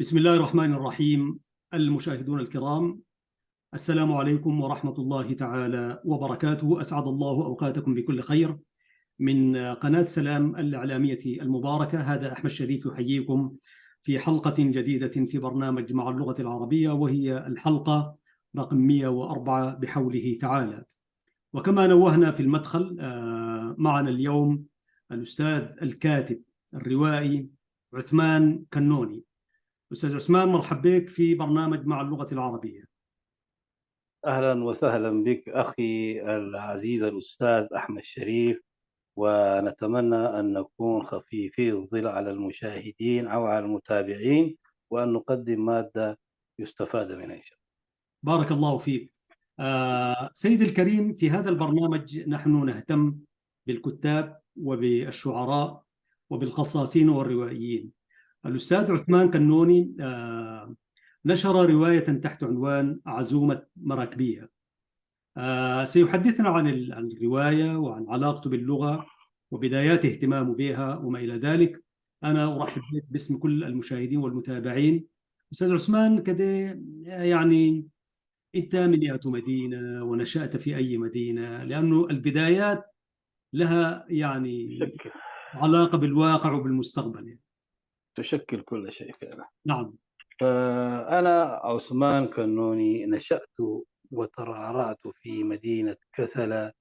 بسم الله الرحمن الرحيم. المشاهدون الكرام، السلام عليكم ورحمة الله تعالى وبركاته. أسعد الله أوقاتكم بكل خير. من قناة سلام الإعلامية المباركة، هذا أحمد شريف يحييكم في حلقة جديدة في برنامج مع اللغة العربية، وهي الحلقة رقم 104 بحوله تعالى. وكما نوهنا في المدخل، معنا اليوم الأستاذ الكاتب الروائي عثمان كنوني. أستاذ عثمان، مرحب بك في برنامج مع اللغة العربية. أهلا وسهلا بك أخي العزيز الأستاذ أحمد شريف، ونتمنى أن نكون خفيفي الظل على المشاهدين أو على المتابعين، وأن نقدم مادة يستفاد منها إن شاء بارك الله فيك. سيدي الكريم، في هذا البرنامج نحن نهتم بالكتاب وبالشعراء وبالقصاصين والروائيين. الأستاذ عثمان كنوني نشر رواية تحت عنوان عزومة مراكبية. سيحدثنا عن الرواية وعن علاقته باللغة وبدايات اهتمامه بها وما إلى ذلك. أنا أرحب بك باسم كل المشاهدين والمتابعين. أستاذ عثمان، كده يعني أنت من أي مدينة ونشأت في أي مدينة؟ لأنه البدايات لها يعني الله. علاقة بالواقع وبالمستقبل يعني. تشكل كل شيء فعلا. نعم. فأنا عثمان كنوني، نشأت وترعرعت في مدينة كسلة،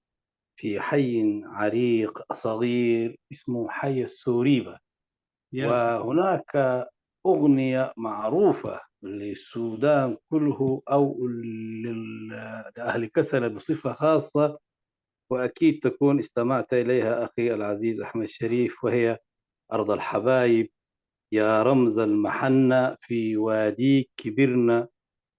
في حي عريق صغير اسمه حي السوريبة. يا سلام. وهناك أغنية معروفة للسودان كله أو لأهل كسلة بصفة خاصة، وأكيد تكون استمعت إليها أخي العزيز أحمد شريف، وهي أرض الحبايب يا رمز المحنة، في واديك كبرنا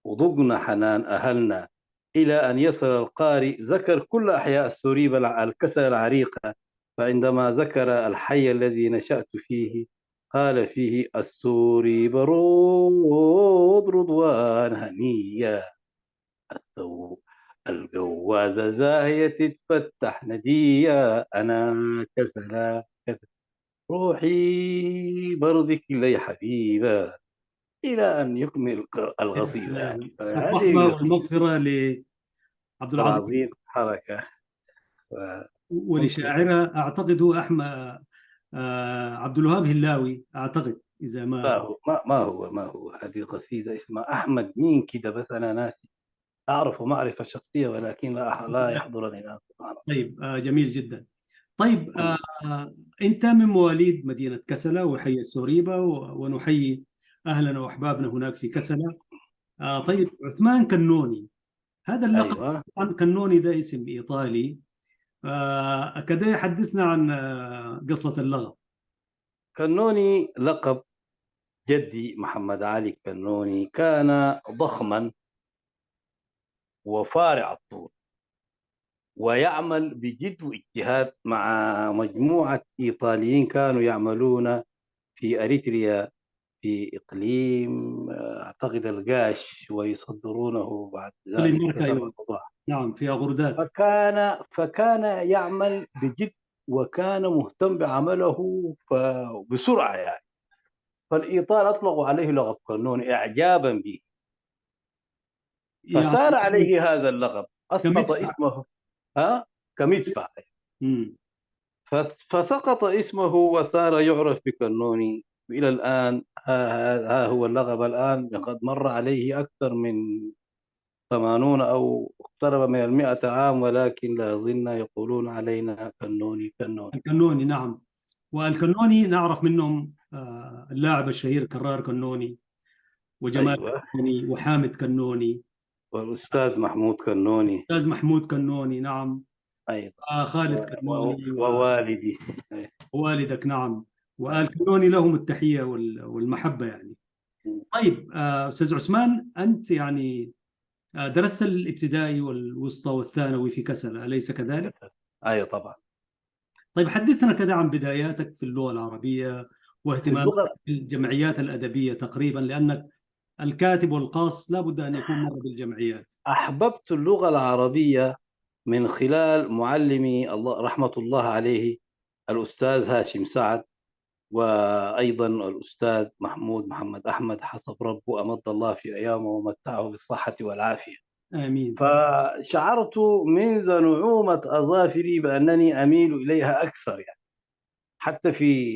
وضقنا حنان أهلنا، إلى أن يصل القارئ ذكر كل أحياء السوريبة الكسلة العريقة. فعندما ذكر الحي الذي نشأت فيه قال فيه: السوري برود رضوان هنية، الثوب الجوازة زاهية تتفتح ندية، أنا كسلا كسلا روحي برضك لي حبيبة، إلى أن يكمل يا القصيدة. يعني سلام، الرحمة هذه قصيدة والمغفرة لعبد العظيم العظيم حركة. ممكن ولشاعرة أعتقد هو أحمد عبد الوهاب هلاوي، أعتقد إذا ما ما. هو ما هو هذه قصيدة اسمها أحمد مين كده، بس أنا ناسي، أعرفه معرفة شخصية ولكن لا يحضرني الآن سبحان طيب، جميل جدا. طيب، الله. أنت من مواليد مدينة كسلة وحي السوريبة، ونحيي أهلنا وأحبابنا هناك في كسلة. طيب، عثمان كنوني، هذا اللقب. أيوة. طبعا كنوني ده اسم إيطالي. كده يحدثنا عن قصة اللغة. كنوني لقب جدي محمد علي كنوني، كان ضخما وفارع الطول، ويعمل بجد واجتهاد مع مجموعة إيطاليين كانوا يعملون في أريتريا، في إقليم أعتقد القاش، ويصدرونه بعد إقليم ذلك ماركا، إلى أيوة. الأوضاع. نعم، في أغردات. فكان يعمل بجد، وكان مهتم بعمله بسرعة يعني. فالإيطال أطلقوا عليه لقب كنون إعجابا به، يعني فسار عليه هذا اللقب، أسقط كمدفع. اسمه كمدفع. مم. فسقط اسمه وصار يعرف بكنوني إلى الآن. ها هو اللقب الآن، لقد مر عليه أكثر من 80 أو اقترب من 100 عام، ولكن لا زلنا يقولون علينا كنوني كنوني. الكنوني، نعم. والكنوني نعرف منهم اللاعب الشهير كرار كنوني، وجمال أيوة. كنوني، وحامد كنوني. والأستاذ محمود كنوني أستاذ محمود كنوني، نعم. أيضا، خالد كنوني ووالدي. ووالدك، نعم. وآل كنوني لهم التحية والمحبة يعني. طيب، أستاذ عثمان، أنت يعني درست الابتدائي والوسطى والثانوي في كسلة، أليس كذلك؟ أيوة طبعا. طيب، حدثنا كده عن بداياتك في اللغة العربية في واهتمامك اللغة بالجمعيات الأدبية تقريبا، لأنك الكاتب والقاص لابد أن يكون مر بالجمعيات. أحببت اللغة العربية من خلال معلمي الله رحمة الله عليه، الأستاذ هاشم سعد، وأيضا الأستاذ محمد أحمد حسب ربه أمد الله في أيامه ومتعه بالصحة والعافية. آمين. فشعرت منذ نعومة أظافري بأنني أميل إليها أكثر يعني. حتى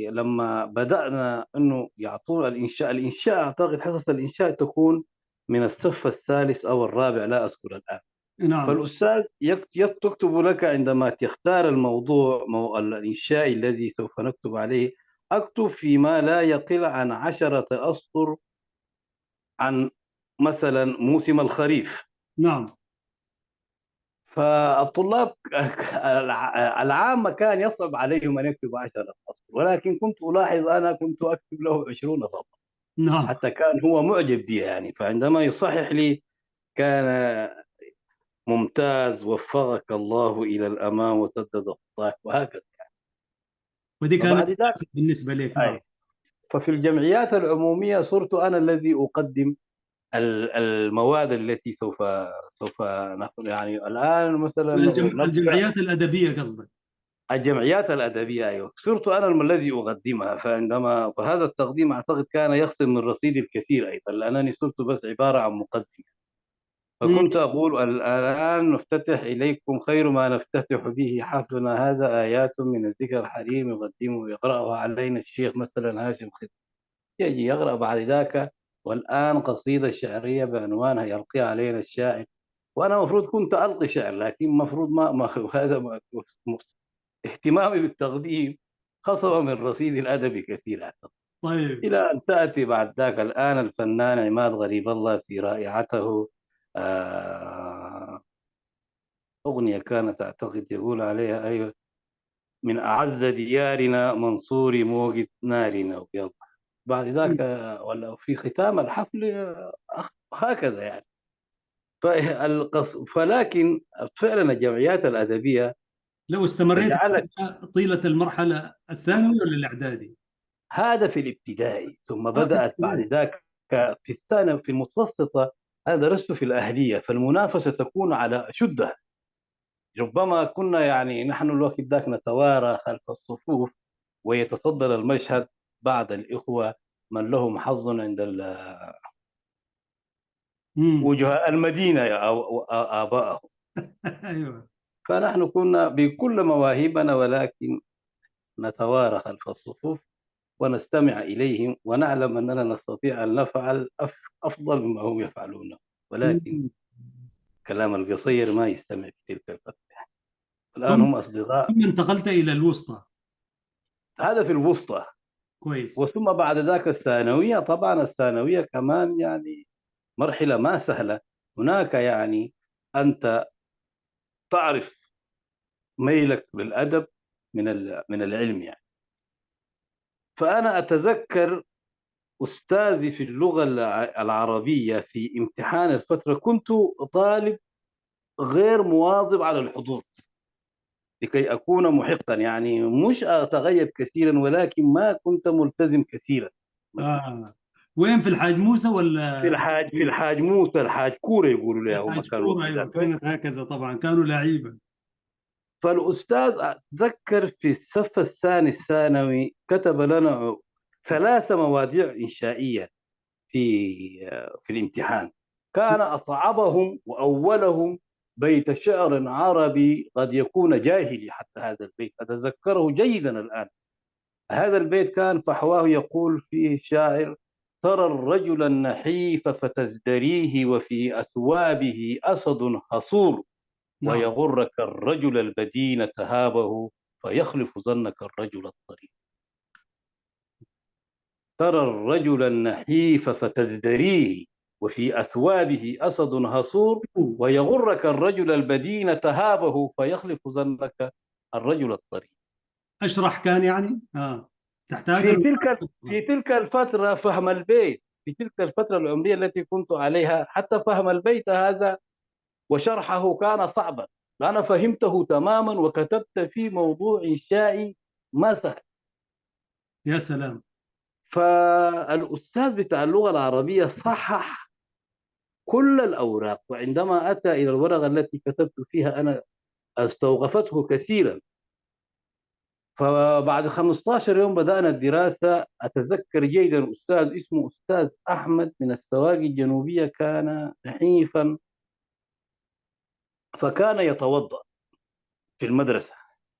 لما بدأنا أنه يعطونا الإنشاء أعتقد حصص الإنشاء تكون من الصف الثالث أو الرابع، لا أذكر الآن. نعم. فالأستاذ يكتب لك عندما تختار الموضوع الإنشائي الذي سوف نكتب عليه، أكتب فيما لا يقل عن 10 أسطر عن مثلا موسم الخريف. نعم. فالطلاب العامة كان يصعب عليهم أن يكتبوا 10 أسطر، ولكن كنت ألاحظ أنا كنت أكتب له 20 سطر، نعم. حتى كان هو معجب بي يعني. فعندما يصحح لي كان ممتاز، وفقك الله إلى الأمام وسدد خطاك، وهكذا. ودي كانت فبعد ذلك بالنسبة لك. نعم. أي ففي الجمعيات العمومية صرت أنا الذي أقدم المواد التي سوف يعني الآن مثلا نبدأ. الجمعيات الأدبية قصدك؟ الجمعيات الأدبية، أيوة، صرت أنا الذي أقدمها. فهذا التقديم أعتقد كان يخصم من رصيدي الكثير أيضا، لأنني صرت بس عبارة عن مقدم. مم. فكنت أقول الآن نفتتح إليكم خير ما نفتتح به حفلنا هذا، آيات من الذكر الحكيم يقدمه يقرأها علينا الشيخ مثلا هاشم خضر، يجي يقرأ بعد ذاك. والآن قصيدة شعرية بعنوانها يلقي علينا الشاعر. وأنا المفروض كنت ألقي شعر، لكن المفروض هذا اهتمامي بالتقديم خصم من رصيد الأدبي كثير أعتقد. طيب. إلى أن تأتي بعد ذاك الآن الفنان عماد غريب الله في رائعته، آه، أغنية كانت أعتقد يقول عليها أيوة: من أعز ديارنا منصور موقد نارنا ويلا. بعد ذاك ولا في ختام الحفل هكذا يعني. فلكن فعلا الجمعيات الأدبية لو استمريت فجعلت طيلة المرحلة الثانوي ولا الإعدادي؟ هذا في الابتدائي، ثم في بدأت بعد الابتدائي. ذاك في الثانوي في المتوسطة. أنا درست في الأهلية، فالمنافسة تكون على أشدها. ربما كنا يعني نحن الوقت ذاك نتوارى خلف الصفوف، ويتصدر المشهد بعض الإخوة من لهم حظ عند امم. وجهاء المدينة أو آبائهم. ايوه. فنحن كنا بكل مواهبنا، ولكن نتوارى خلف الصفوف ونستمع إليهم، ونعلم أننا نستطيع أن نفعل أفضل مما هم يفعلونه، ولكن مم. كلام القصير ما يستمع في تلك الفترة. الآن ثم هم أصدقاء. ثم انتقلت إلى الوسطى. هذا في الوسطى. كويس. وثم بعد ذاك الثانوية، طبعا الثانوية كمان يعني مرحلة ما سهلة. هناك يعني أنت تعرف ميلك للأدب من العلم يعني. فأنا أتذكر أستاذي في اللغة العربية في امتحان الفترة، كنت طالب غير مواظب على الحضور لكي أكون محقا، يعني مش أتغيب كثيرا ولكن ما كنت ملتزم كثيرا. آه. وين، في الحاج موسى في ولا؟ الحاج موسى، الحاج كورة يقولوا في لي هم الحاج كانوا كورة، الوقت أيوة ذاك. كانت هكذا طبعا، كانوا لعيبة. فالأستاذ أتذكر في الصف الثاني الثانوي كتب لنا 3 مواضيع إنشائية في في الامتحان. كان أصعبهم وأولهم بيت شعر عربي قد يكون جاهلي، حتى هذا البيت أتذكره جيدا الآن. هذا البيت كان فحواه يقول فيه الشاعر: ترى الرجل النحيف فتزدريه، وفي أثوابه أسد حصور، نعم. ويغرك الرجل البدين تهابه، فيخلف ظنك الرجل الطريف. ترى الرجل النحيف فتزدريه، وفي أثوابه أسد هصور، ويغرك الرجل البدين تهابه، فيخلف ظنك الرجل الطريف. أشرح كان يعني تحتاج في تلك في تلك الفترة فهم البيت، في تلك الفترة العمرية التي كنت عليها، حتى فهم البيت هذا وشرحه كان صعبا. أنا فهمته تماما وكتبت فيه موضوع إنشائي ما سهل. يا سلام. فالأستاذ بتاع اللغة العربية صحح كل الأوراق، وعندما أتى إلى الورقة التي كتبت فيها أنا استوقفته كثيرا. فبعد 15 يوم بدأنا الدراسة. أتذكر جيدا أستاذ اسمه أستاذ أحمد من السواقي الجنوبية، كان نحيفا، فكان يتوضأ في المدرسة.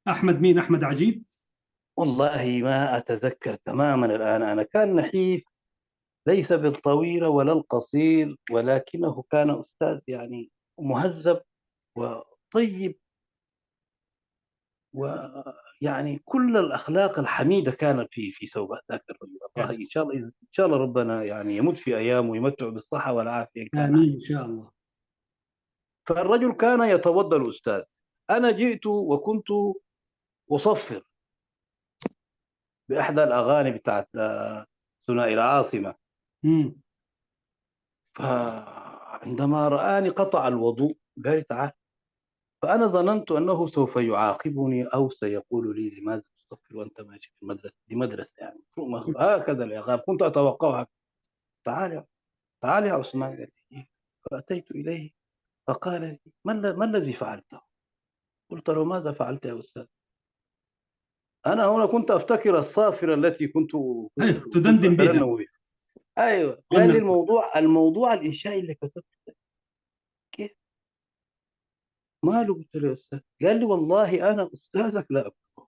أحمد مين؟ أحمد عجيب؟ والله ما أتذكر تماما الآن. أنا كان نحيف، ليس بالطويل ولا القصير، ولكنه كان أستاذ يعني مهذب وطيب، ويعني كل الأخلاق الحميدة كانت في سوبة ذاك الرجل. الله يس. إن شاء الله، إن شاء الله ربنا يعني يمد في أيامه ويمتعه بالصحة والعافية إن كان حي. آمين إن شاء الله. فالرجل كان يتوضأ الأستاذ. أنا جئت وكنت أصفر بإحدى الأغاني بتاعت ثنائي العاصمة. مم. فعندما رآني قطع الوضوء قال لي تعال. فأنا ظننت أنه سوف يعاقبني أو سيقول لي لماذا تصفر وأنت ماشي في المدرسة، دي مدرسة يعني هكذا العقاب كنت أتوقعها. تعال تعال يا عثمان، قال لي. فأتيت إليه فقال لي ما الذي فعلته؟ قلت له ماذا فعلت يا أستاذ؟ أنا هنا كنت أفتكر الصافرة التي أيوه كنت تدندن بها. أترنم بها. أيوه. قال لي غنى. الموضوع الإنشائي اللي كتبته. كيف؟ ماله؟ قلت له يا أستاذ. قال لي والله أنا أستاذك لا أكتبه.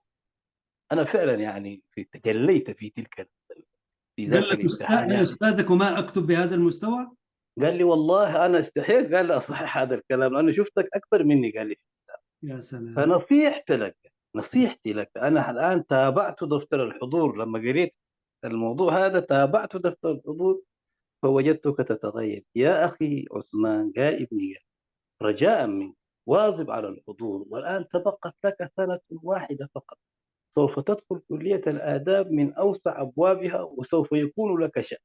أنا فعلا يعني تجليت في قال ذاك لك الامتحان يعني. أستاذك وما أكتب بهذا المستوى؟ قال لي والله أنا استحيت، قال لي أصحح هذا الكلام لأنه شفتك أكثر مني. قال لي يا سلام. فنصيحتي لك، نصيحتي لك، أنا الآن تابعت دفتر الحضور لما قريت الموضوع هذا، تابعت دفتر الحضور فوجدتك تتغير. يا أخي عثمان، يا ابني، رجاء منك واظب على الحضور، والآن تبقت لك سنة واحدة فقط، سوف تدخل كلية الآداب من أوسع أبوابها وسوف يكون لك شأن.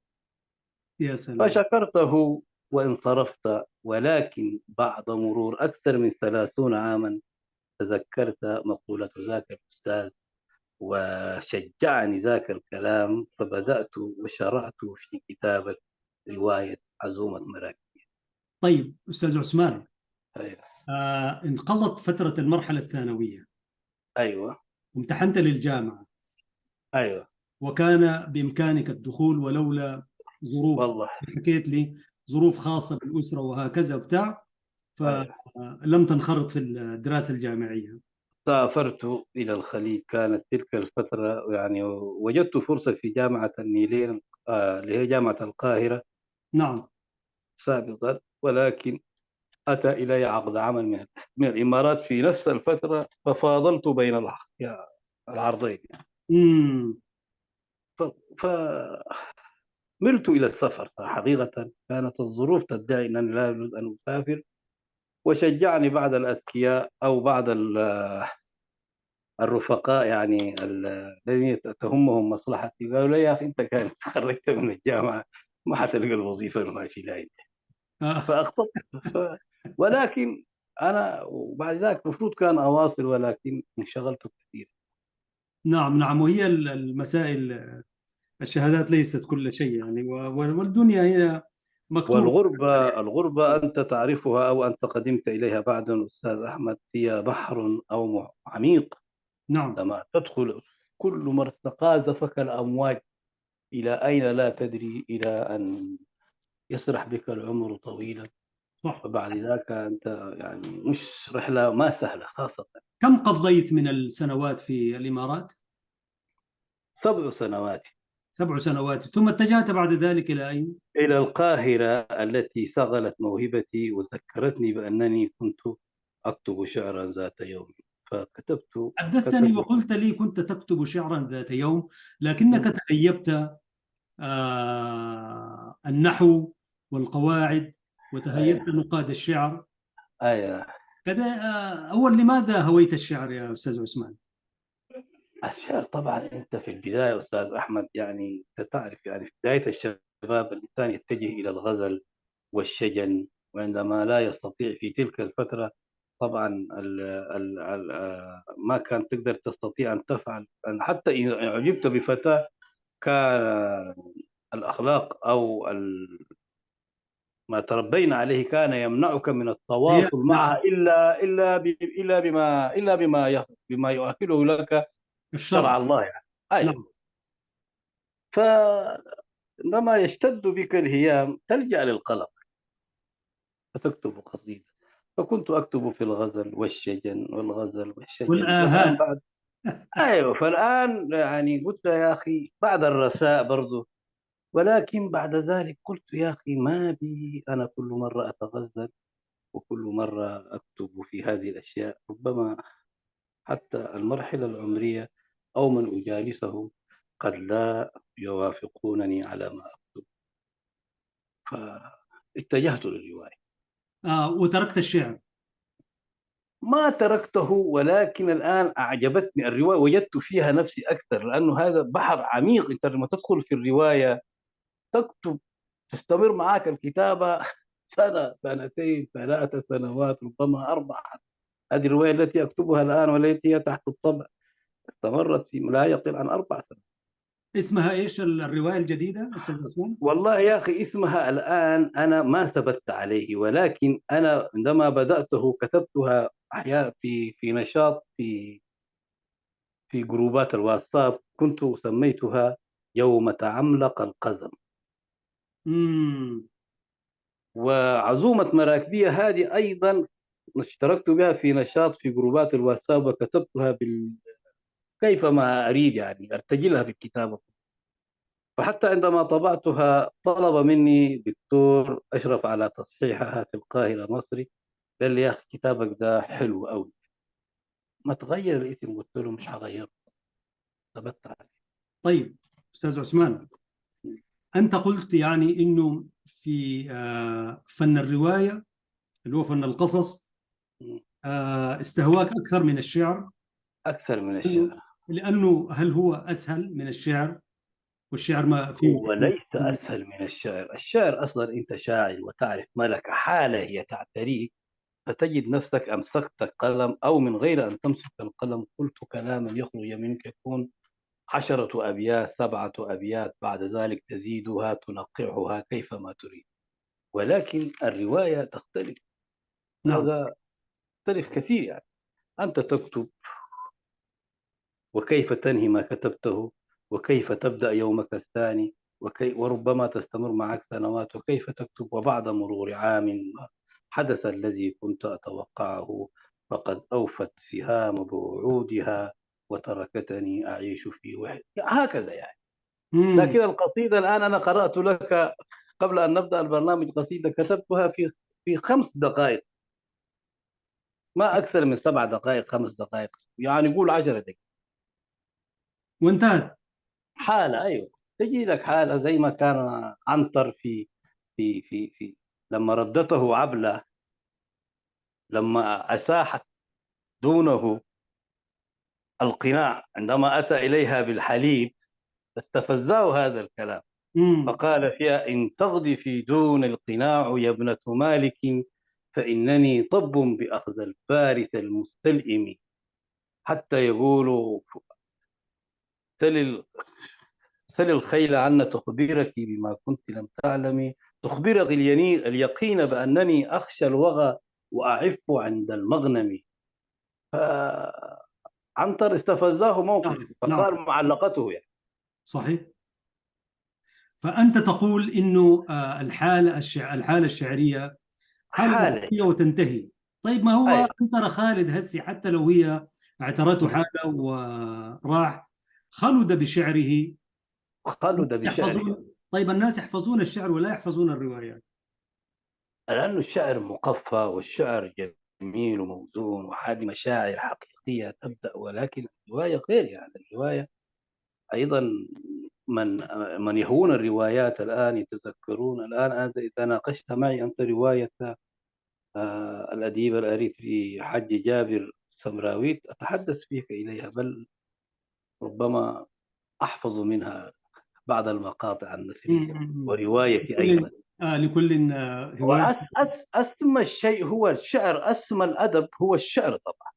يا سلام. فشكرته وانصرفت. ولكن بعد مرور أكثر من 30 عاما تذكرت مقولة ذاك الأستاذ وشجعني ذاك الكلام، فبدأت وشرعت في كتابة رواية عزومة مراكب. طيب أستاذ عثمان، أيوة. انقضت فترة المرحلة الثانوية أيوة. وامتحنت للجامعة، أيوة. وكان بإمكانك الدخول ولولا ظروف، والله حكيت لي ظروف خاصة بالأسرة وهكذا وبتاع، أيوة. فلم تنخرط في الدراسة الجامعية. سافرت إلى الخليج. كانت تلك الفترة يعني وجدت فرصة في جامعة النيلين، اللي هي جامعة القاهرة نعم. سابقا، ولكن أتى إلي عقد عمل من الإمارات في نفس الفترة، ففاضلت بين العرضين يعني. امم. فملت إلى السفر. حقيقة كانت الظروف تدعي أنني لا أريد أن أسافر، وشجعني بعض الأذكياء أو بعض الرفقاء يعني الذين تهمهم مصلحتي، قالوا لي يا أخي أنت كان تخرجت من الجامعة ما حتلقى الوظيفة الماشي لا. فأخطأت. ف... ولكن أنا وبعد ذلك المفروض كان أواصل، ولكن انشغلت كثير. نعم نعم، وهي المسائل، الشهادات ليست كل شيء يعني، والدنيا هي مكتوب. والغربة أنت تعرفها أو أنت قدمت إليها بعد أستاذ أحمد، هي بحر أو عميق. نعم. لما تدخل كل مرة قاذفك الأمواج إلى أين لا تدري، إلى أن يسرح بك العمر طويلا. صح. وبعد ذاك أنت يعني مش رحلة ما سهلة خاصة. كم قضيت من السنوات في الإمارات؟ 7 سنوات. 7 سنوات، ثم اتجهت بعد ذلك إلى أين؟ إلى القاهرة التي صغلت موهبتي وذكرتني بأنني كنت أكتب شعرا ذات يوم. فكتبت حدثتني كتبت وقلت لي كنت تكتب شعرا ذات يوم، لكنك تهيبت النحو والقواعد، وتهيبت آية. نقاد الشعر آية. كذا. أول، لماذا هويت الشعر يا أستاذ عثمان؟ الشعر طبعا أنت في البداية أستاذ أحمد يعني أنت تعرف يعني في بداية الشباب الإنسان يتجه إلى الغزل والشجن، وعندما لا يستطيع في تلك الفترة طبعا ما كان تقدر تستطيع أن تفعل أن حتى إن أعجبت بفتاة كان الأخلاق أو ما تربينا عليه كان يمنعك من هي التواصل نعم. معها إلا بما بما يؤهله لك الشرع. شرع الله يعني. أيوة. نعم. فعندما يشتد بك الهيام تلجأ للقلم فتكتب قصيدة. فكنت أكتب في الغزل والشجن والغزل والشجن. والآن والآهات. بعد، أيوة، فالآن يعني قلت يا أخي بعد الرثاء برضو، ولكن بعد ذلك قلت يا أخي ما بي أنا كل مرة أتغزل وكل مرة أكتب في هذه الأشياء، ربما حتى المرحلة العمرية أو من أجالسه قد لا يوافقونني على ما أكتب. فاتجهت للرواية. وتركت الشعر. ما تركته، ولكن الآن أعجبتني الرواية، وجدت فيها نفسي أكثر، لأنه هذا بحر عميق. أنت لما تدخل في الرواية تكتب، تستمر معك الكتابة سنة، سنتين، 3 سنوات، ربما 4. هذه الرواية التي أكتبها الآن والتي هي تحت الطبع استمرت في لا يقل عن 4 سنوات. اسمها إيش الرواية الجديدة أستاذ عثمان؟ والله يا أخي اسمها الآن أنا ما ثبت عليه، ولكن أنا عندما بدأته كتبتها أحيانا في نشاط في جروبات الواتساب، كنت سميتها يوم تعملق القزم. مم. وعزومة مراكبية هذه أيضا اشتركت بها في نشاط في جروبات الواتساب، وكتبتها كيفما أريد، يعني أرتجلها في الكتابة. فحتى عندما طبعتها طلب مني دكتور أشرف على تصحيحها في القاهرة مصري، قال لي يا أخي كتابك ده حلو أوي، ما تغير الاسم. قلت له مش هغيره، ثبت عليه. طيب أستاذ عثمان، أنت قلت يعني إنه في فن الرواية اللي هو فن القصص استهواك أكثر من الشعر. أكثر من لأنه الشعر. هل هو أسهل من الشعر؟ والشعر ما فيه هو ليس أسهل من الشعر. الشعر أصلا أنت شاعر وتعرف ما لك حالة هي تعتريك، فتجد نفسك أمسكت القلم أو من غير أن تمسك القلم قلت كلاما يخرج منك يكون 10 أبيات، 7 أبيات، بعد ذلك تزيدها تنقعها كيفما تريد. ولكن الرواية تختلف، نعم. هذا يختلف كثير. يعني أنت تكتب، وكيف تنهي ما كتبته، وكيف تبدأ يومك الثاني، وربما تستمر معك سنوات، وكيف تكتب وبعد مرور عام حدث الذي كنت أتوقعه فقد أوفت سهام بوعودها وتركتني أعيش في وحدي، هكذا يعني. مم. لكن القصيدة الآن أنا قرأت لك قبل أن نبدأ البرنامج قصيدة كتبتها في 5 دقائق، ما أكثر من 7 دقائق، 5 دقائق، يعني قول 10 دقائق. وانتهت. حالة، أيوه، تجي لك حالة زي ما كان عنتر في لما ردته عبلة، لما أساحت دونه القناع عندما أتى إليها بالحليب، استفزاه هذا الكلام، مم. فقال فيها إن تغضي في دون القناع يا ابنة مالك فإنني طب بأخذ الفارس المستلئم، حتى يقول سل سل الخيل عنا تخبرك بما كنت لم تعلمي، تخبرك اليقين بأنني أخشى الوغى وأعف عند المغنم. فعنتر استفزاه موقف نعم. فقال نعم. معلقته يعني. صحيح. فأنت تقول إنه الحالة الشعرية حالة حالة وقتية وتنتهي. طيب ما هو أي ترى خالد هسي حتى لو هي اعترته حالة وراح خلد بشعره. خلد الناس بشعره، يحفظون. طيب الناس يحفظون الشعر ولا يحفظون الروايات؟ لأنه الشعر مقفى والشعر جميل وموزون وهذه مشاعر حقيقية تبدأ، ولكن الرواية غير. يعني الرواية أيضا من من يهون الروايات الآن يتذكرون الآن، إذا ناقشت معي أنت رواية الأديب الأريتري حج جابر سمراويت أتحدث فيك إليها، بل ربما أحفظ منها بعض المقاطع النثرية مم. وروايتي أيضا. لكل هواية. وأسمى الشيء هو الشعر، أسمى الأدب هو الشعر طبعا،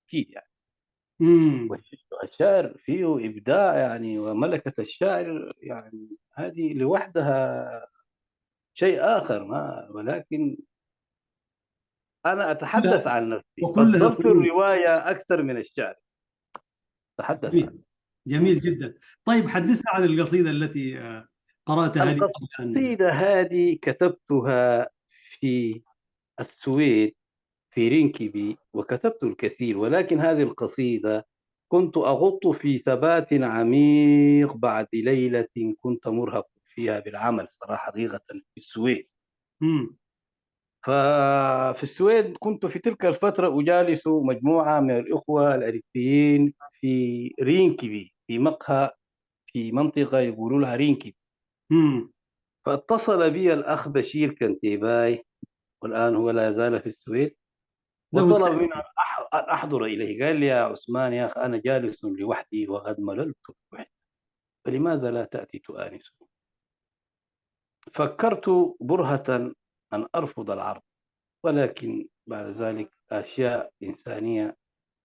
أكيد يعني. مم. والشعر فيه إبداع يعني، وملكة الشاعر يعني هذه لوحدها شيء آخر. ما ولكن أنا أتحدث كلها عن نفسي، وكلها فضلت فنون. الرواية أكثر من الشعر. تحدث عنه. جميل، جميل جدا. طيب حدثنا عن القصيدة التي قرأتها لي قبل أن. القصيدة هذه كتبتها في السويد، في رينكيبي، وكتبت الكثير، ولكن هذه القصيدة كنت أغط في ثبات عميق بعد ليلة كنت مرهق فيها بالعمل صراحة، حقيقة في السويد. مم. ففي السويد كنت في تلك الفترة أجالس مجموعة من الإخوة الأريتريين في رينكيبي، في مقهى في منطقة يقولوا لها رينكيبي. مم. فاتصل بي الأخ بشير كنتيباي، والآن هو لا يزال في السويد، له وطلب مني التحية. أن أحضر إليه. قال لي يا عثمان يا أخي أنا جالس لوحدي وقد مللت بالوحدة، فلماذا لا تأتي تؤانسني؟ فكرت برهة أن أرفض العرض، ولكن بعد ذلك أشياء إنسانية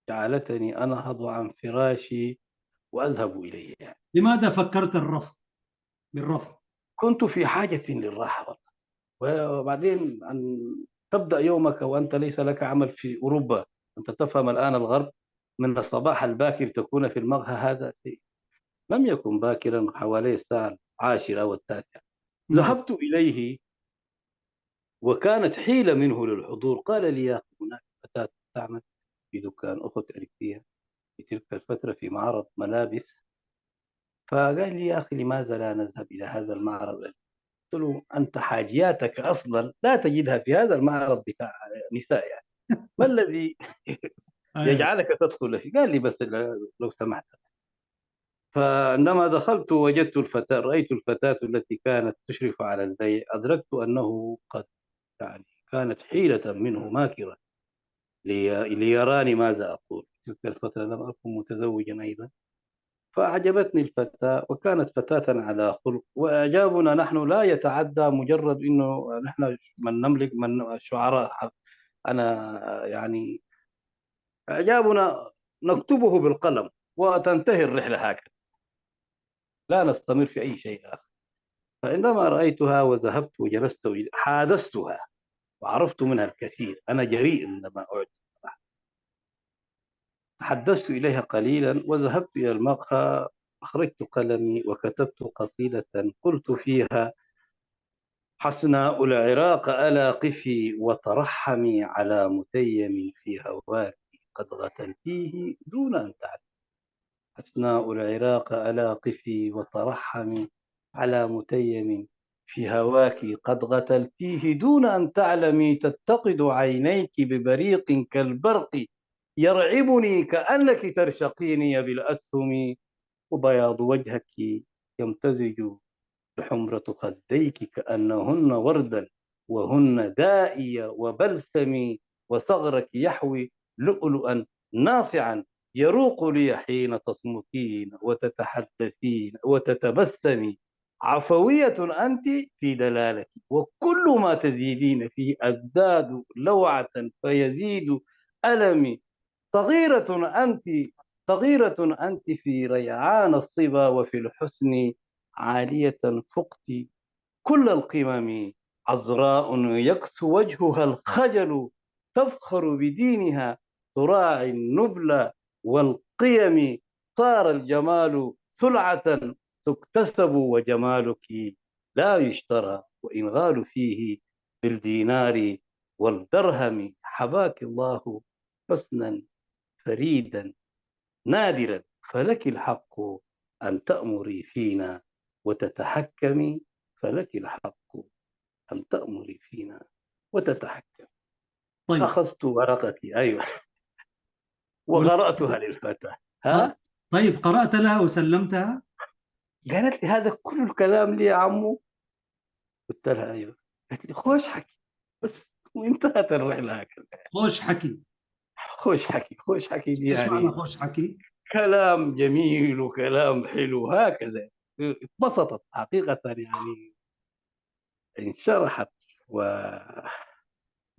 جعلتني أنهض عن فراشي وأذهب إليه يعني. لماذا فكرت بالرفض؟ كنت في حاجة للراحة، وبعدين أن تبدأ يومك وأنت ليس لك عمل في أوروبا. أنت تفهم الآن الغرب من الصباح الباكر تكون في المقهى، هذا شيء لم يكن باكرا، حوالي الساعة 10 أو 9. نعم. ذهبت إليه وكانت حيلة منه للحضور. قال لي يا أخي هناك فتاة تعمل في دكان أخت أريكية في تلك الفترة في معرض ملابس، فقال لي يا أخي لماذا لا نذهب إلى هذا المعرض؟ قلت له أنت حاجياتك أصلا لا تجدها في هذا المعرض بتاع نساء يعني، ما الذي أيوة. يجعلك تدخل فيه؟ قال لي بس لو سمحت. فعندما دخلت وجدت الفتاة، رأيت الفتاة التي كانت تشرف على البيع، أدركت أنه قد يعني كانت حيلة منه ماكرة ليراني ماذا أقول. تلك الفترة لم أكن متزوجا أيضا. فأعجبتني الفتاة وكانت فتاة على خلق، وإعجابنا نحن لا يتعدى مجرد أنه نحن من نملك من الشعراء. أنا يعني إعجابنا نكتبه بالقلم وتنتهي الرحلة هكذا، لا نستمر في أي شيء آخر. فعندما رأيتها وذهبت وجلست حادثتها وعرفت منها الكثير. أنا جريء عندما أعجب. تحدثت إليها قليلا وذهبت إلى المقهى، أخرجت قلمي وكتبت قصيدة قلت فيها: حسناء العراق ألا قفي وترحمي على متيم في هواك قد غتلتيه دون أن تعلمي. حسناء العراق ألا قفي وترحمي على متيم في هواك قد غتلتيه دون أن تعلمي. تتقد عينيك ببريق كالبرق يرعبني كأنك ترشقيني بالأسهم، وبياض وجهك يمتزج بحمرة خديك كأنهن وردا وهن دائية وبلسمي، وثغرك يحوي لؤلؤا ناصعا يروق لي حين تصمتين وتتحدثين وتتبسمي. عفوية أنت في دلالتي، وكل ما تزيدين فيه أزداد لوعة فيزيد ألمي. صغيرة أنت صغيرة أنت في ريعان الصبا وفي الحسن عالية فقت كل القمم. عذراء يكسو وجهها الخجل تفخر بدينها تراعي النبل والقيم. صار الجمال سلعة تكتسب وجمالك لا يشترى، وإن غالوا فيه بالدينار والدرهم. حباك الله حسنا فريدا نادرا، فلك الحق أن تأمري فينا وتتحكمي. فلك الحق أن تأمري فينا وتتحكمي. طيب. أخذت ورقتي أيوة وال- وقرأتها للفتاة. آه، ها، طيب قرأت لها وسلمتها؟ قالت لي هذا كل الكلام لي يا عمو؟ قلت لها أيوة. قالت لي خوش حكي بس، وانتهت الرحلة هكذا. خوش حكي. خوش حكي، خوش حكي دي ايش معنى يعني خوش حكي؟ كلام جميل وكلام حلو هكذا. اتبسطت حقيقة يعني، انشرحت و...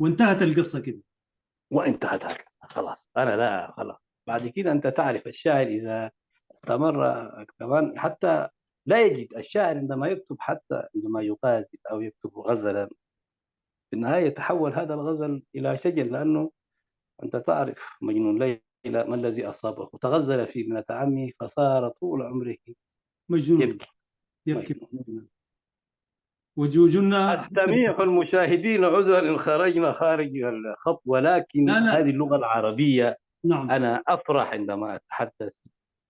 وانتهت القصة كده. وانتهت هكذا خلاص. أنا لا خلاص، بعد كده أنت تعرف الشاعر إذا استمر كمان حتى لا يجد الشاعر عندما يكتب، حتى عندما يقازف أو يكتب غزلا في النهاية يتحول هذا الغزل إلى شجن، لأنه أنت تعرف مجنون ليلى ما الذي أصابه؟ تغزل في ابنة عمه فصار طول عمره مجنون يبكي. يبكي. مجنون. وجوجنا حتى. السميع المشاهدين عذرا إن خرجنا خارج الخط، ولكن لا لا. هذه اللغة العربية نعم. أنا أفرح عندما أتحدث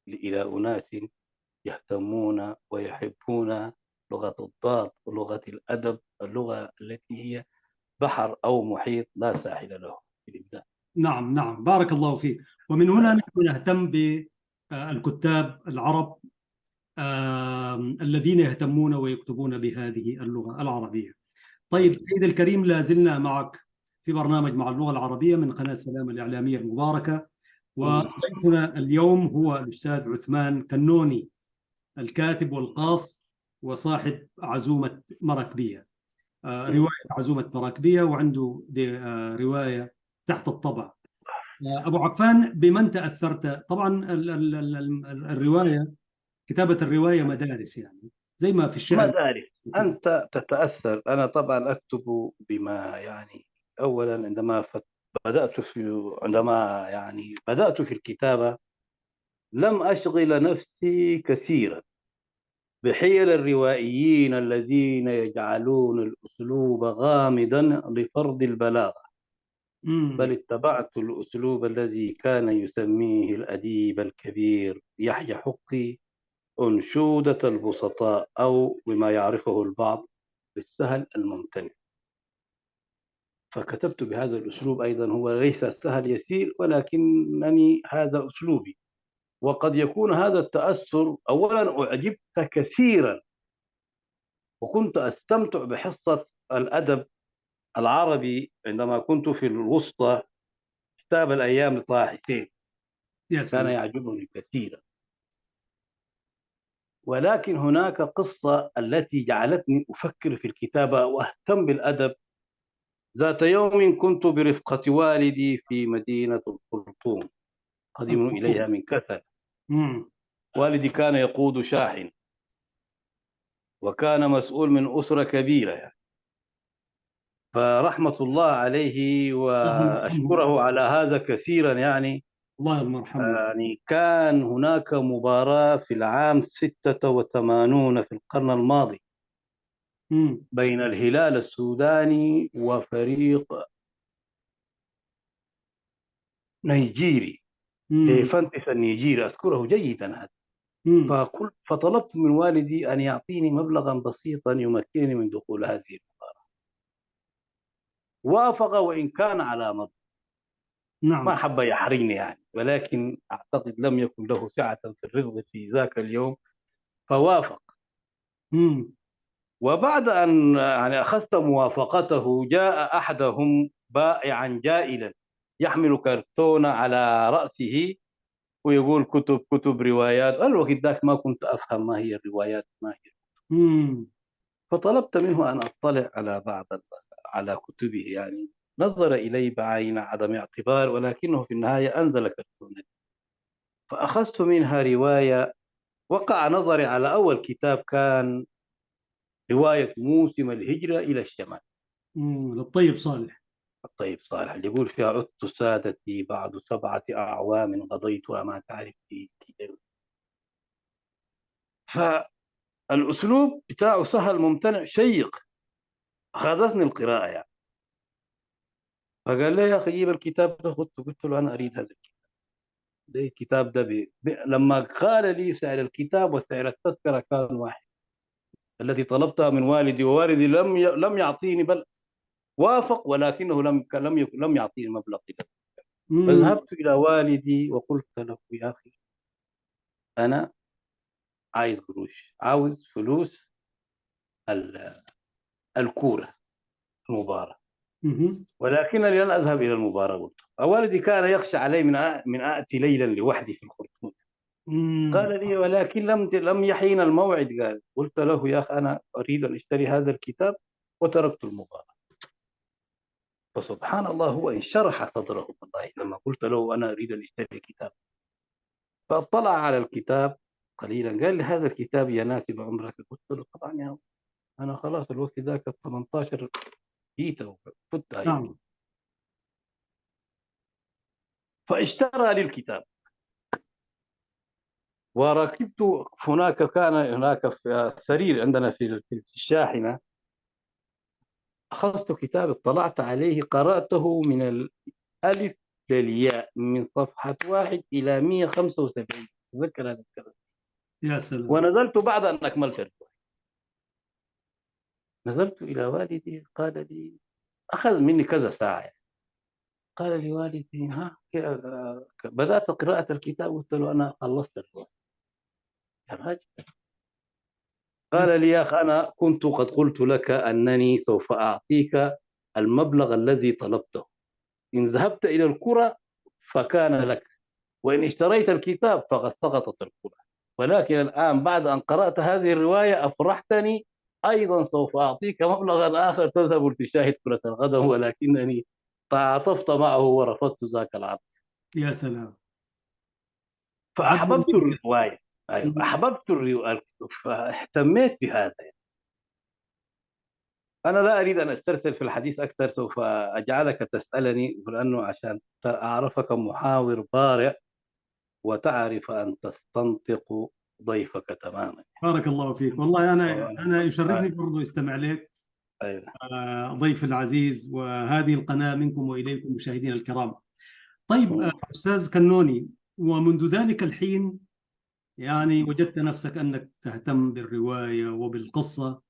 إلى أناس يهتمون ويحبون لغة الضاد ولغة الأدب، اللغة التي هي بحر أو محيط لا ساحل له في الإبداع. نعم نعم، بارك الله فيك. ومن هنا نحن نهتم بالكتاب العرب الذين يهتمون ويكتبون بهذه اللغة العربية. طيب سيد الكريم، لا زلنا معك في برنامج مع اللغة العربية من قناة سلام الإعلامية المباركة، وضيفنا اليوم هو الأستاذ عثمان كنوني، الكاتب والقاص وصاحب عزومة مراكبية، رواية عزومة مراكبية، وعنده رواية تحت الطبع. أبو عفان، بمن تأثرت؟ طبعا الرواية، كتابة الرواية مدارس، يعني زي ما في الشعر مدارس. وكده. أنت تتأثر، أنا طبعا أكتب بما يعني أولا عندما يعني بدأت في الكتابة لم أشغل نفسي كثيرا بحيل الروائيين الذين يجعلون الأسلوب غامضا لفرض البلاغة، امم. بل اتبعت الأسلوب الذي كان يسميه الأديب الكبير يحيى حقي أنشودة البسطاء، أو بما يعرفه البعض بالسهل الممتنع. فكتبت بهذا الأسلوب أيضا، هو ليس سهل يسير ولكنني هذا أسلوبي. وقد يكون هذا التأثر، أولا أعجبت كثيرا وكنت أستمتع بحصة الأدب العربي عندما كنت في الوسطى. كتاب الأيام لطه حسين يا كان سلام. يعجبني كثيرا. ولكن هناك قصة التي جعلتني أفكر في الكتابة وأهتم بالأدب. ذات يوم كنت برفقة والدي في مدينة الخرطوم، قدموا إليها من كثر. امم. والدي كان يقود شاحن وكان مسؤول من أسرة كبيرة يعني. فرحمة الله عليه الله يرحمه. وأشكره على هذا كثيرا يعني. الله يرحمه. يعني كان هناك مباراة في العام 86 في القرن الماضي امم. بين الهلال السوداني وفريق نيجيري، امم. ديفانتس النيجيري، أذكره جيدا هذا. امم. فطلبت من والدي أن يعطيني مبلغا بسيطا يمكنني من دخول هذه المباراة. وافق وإن كان على مضض، ما نعم. حب يحرمني يعني، ولكن أعتقد لم يكن له سعة في الرزق في ذاك اليوم، فوافق. امم. وبعد أن يعني أخذت موافقته، جاء أحدهم بائعا جائلا يحمل كرتون على رأسه ويقول كتب كتب روايات. الوقت ذاك ما كنت أفهم ما هي الروايات ما هي. امم. فطلبت منه أن أطلع على على كتبه يعني. نظر إلي بعين عدم اعتبار، ولكنه في النهاية أنزل كرتونا. فأخذت منها رواية. وقع نظري على أول كتاب، كان رواية موسم الهجرة إلى الشمال، للطيب صالح. الطيب صالح، اللي يقول فيها عدت سادتي بعد 7 أعوام قضيتها ما تعرف في كده. فالأسلوب بتاعه سهل ممتنع شيق، أخذتني القراءة يعني. فقال لي يا أخي جيب الكتاب ده خذته. قلت له أنا أريد هذا الكتاب. ده الكتاب ده لما قال لي سعر الكتاب وسعر التذكرة كان واحد. التي طلبتها من والدي، ووالدي لم يعطيني، بل وافق ولكنه لم يعطيني مبلغ كده. امم. فذهبت إلى والدي وقلت له يا أخي أنا عايز قروش، عاوز فلوس الكورة المباراة، امم. ولكنني لن أذهب إلى المباراة. قلت والدي كان يخشى علي من آتي ليلا لوحدي في الخرطوم. امم. قال لي ولكن لم يحين الموعد. قلت له يا أخي أنا أريد أن أشتري هذا الكتاب، وتركت المباراة. فسبحان الله هو انشرح صدره والله لما قلت له أنا أريد أن أشتري الكتاب. فاطلع على الكتاب قليلا، قال لي هذا الكتاب يناسب عمرك. قلت له طبعا يا أنا خلاص الوقت ذاك 18 جيت وفتها يعني. نعم. فاشترى لي الكتاب وركبت. كان هناك في سرير عندنا في الشاحنة. أخذت كتاب، اطلعت عليه، قرأته من الألف للياء من صفحة 1 إلى 175. تذكر هذا الكلام. يا سلام. ونزلت بعد أن أكملت الرواية. نزلت إلى والدي، قال لي، أخذ مني كذا ساعة يعني. قال لي والدي: ها بدأت قراءة الكتاب؟ قلت له: أنا خلصت الرواية يا راجل. يس. قال لي: يا أخي، أنا كنت قد قلت لك أنني سوف أعطيك المبلغ الذي طلبته. إن ذهبت إلى القرى فكان لك، وإن اشتريت الكتاب فقد سقطت القرى. ولكن الآن بعد أن قرأت هذه الرواية أفرحتني، أيضا سوف أعطيك مبلغا آخر تذهب لتشاهد كرة القدم، ولكنني تعاطفت معه ورفضت ذاك العرض. يا سلام. عدل فأحببت منك. الرواية. أيوة، أحببت الرواية فاهتميت بهذا. أنا لا أريد أن أسترسل في الحديث أكثر، سوف أجعلك تسألني، لأنه عشان أعرفك محاور بارع وتعرف أن تستنطق ضيفك تماما. بارك الله فيك، والله وأنا أنا يشرفني آه، برضو استمع لك. أيوة. ضيف العزيز، وهذه القناة منكم وإليكم مشاهدينا الكرام. طيب أستاذ كنوني، ومنذ ذلك الحين يعني وجدت نفسك أنك تهتم بالرواية وبالقصة،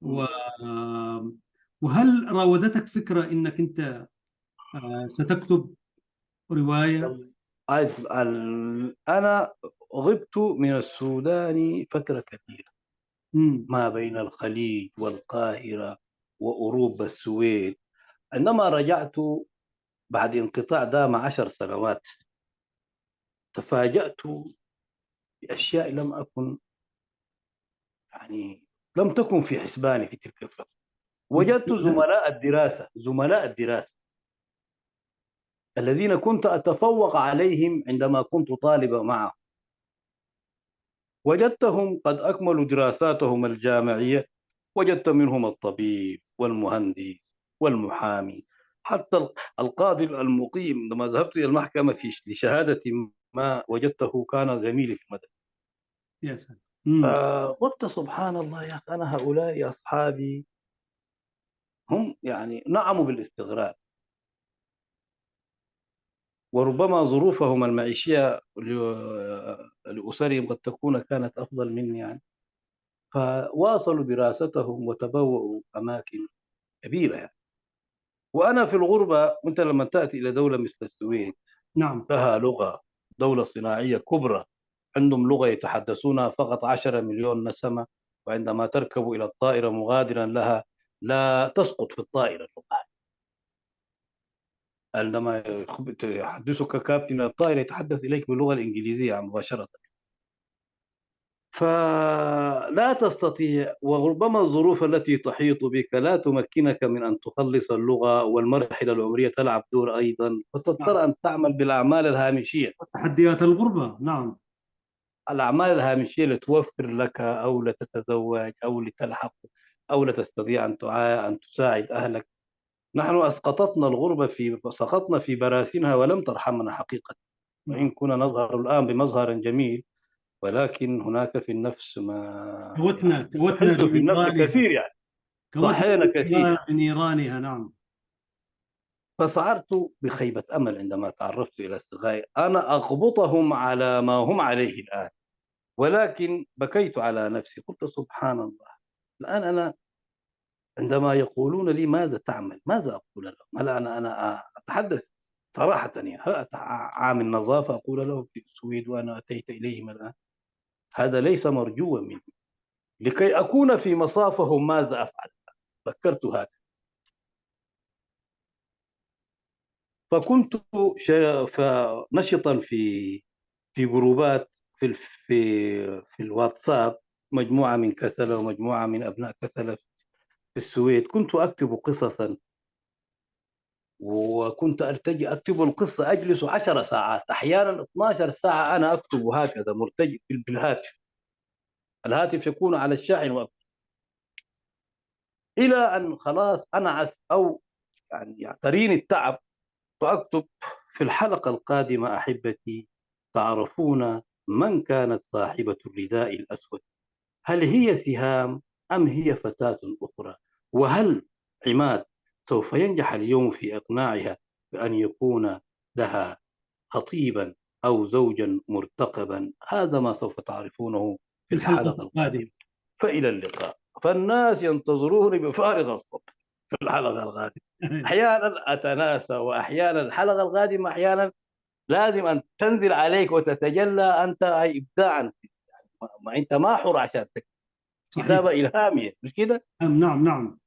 و... وهل راودتك فكرة أنك أنت ستكتب رواية؟ أنا غبت من السودان فترة كبيرة، مم. ما بين الخليج والقاهرة وأوروبا السويد. عندما رجعت بعد انقطاع دام 10 سنوات، تفاجأت بأشياء يعني لم تكن في حسباني في تلك الفترة. مثل وجدت ماذا؟ زملاء الدراسة الذين كنت أتفوق عليهم عندما كنت طالبا معهم، وجدتهم قد أكملوا دراساتهم الجامعية. وجدت منهم الطبيب والمهندس والمحامي، حتى القاضي المقيم. لما ذهبت إلى المحكمة لشهادة ما، وجدته كان زميلي في المدرسة. يا سلام. مم. فقلت سبحان الله يا أخي، أنا هؤلاء أصحابي هم يعني نعموا بالاستغراب، وربما ظروفهم المعيشية لأسرهم قد تكون كانت أفضل مني يعني. فواصلوا دراستهم وتبوأوا أماكن كبيرة يعني. وأنا في الغربة، أنت لما تأتي إلى دولة مثل السويد، نعم. لها لغة، دولة صناعية كبرى، عندهم لغة يتحدثونها فقط 10 مليون نسمة، وعندما تركب إلى الطائرة مغادرا لها لا تسقط في الطائرة اللغة. عندما يحدثك كابتن الطائرة يتحدث إليك باللغة الإنجليزية مباشرة. فلا تستطيع، وربما الظروف التي تحيط بك لا تمكنك من أن تخلص اللغة، والمرحلة العمرية تلعب دور أيضا، نعم. فتضطر أن تعمل بالأعمال الهامشية. تحديات الغربة. نعم. الأعمال الهامشية لتوفر لك، أو لتتزوج، أو لتلحق، أو لتستطيع أن تساعد أهلك. نحن أسقطتنا الغربة سقطنا في براسنها ولم ترحمنا حقيقة. وإن نعم. كنا نظهر الآن بمظهر جميل، ولكن هناك في النفس ما كوتنا يعني كوتنا نحس في النفس بنيرانها. كثير يعني. كوتنا ضحينا كثير يعني. بنيرانها. نعم. فشعرت بخيبة أمل عندما تعرفت إلى الصغار، أنا أغبطهم على ما هم عليه الآن، ولكن بكيت على نفسي. قلت سبحان الله، الآن أنا عندما يقولون لي ماذا تعمل، ماذا أقول لهم؟ هل أنا أتحدث صراحة يعني، هل عامل نظافة أقول له في السويد وأنا أتيت إليهم الآن؟ هذا ليس مرجوا مني. لكي أكون في مصافهم ماذا أفعل؟ فكرت هكذا. فكنت نشطا في جروبات في الواتساب، مجموعة من كسلة ومجموعة من أبناء كسلة في السويد. كنت أكتب قصصا، وكنت أكتب القصة، أجلس 10 ساعات، أحيانا 12 ساعة أنا أكتب هكذا مرتجع بالهاتف. الهاتف يكون على الشاحن وأكتب، إلى أن خلاص أنعس، أو يعني يعتريني التعب، فأكتب في الحلقة القادمة أحبتي تعرفون من كانت صاحبة الرداء الأسود، هل هي سهام أم هي فتاة أخرى؟ وهل عماد سوف ينجح اليوم في إقناعها بأن يكون لها خطيبا أو زوجا مرتقبا؟ هذا ما سوف تعرفونه في في الحلقة الحلقة القادمة. القادمة. فإلى اللقاء. فالناس ينتظروني بفارغ الصبر في الحلقة القادمة. أحيانا أتناسى، وأحيانا الحلقة القادمة أحيانا لازم أن تنزل عليك وتتجلى أنت إبداعا. ما أنت ما حر عشان تكتب صحيح. كتابة إلهامية، مش كده؟ نعم نعم.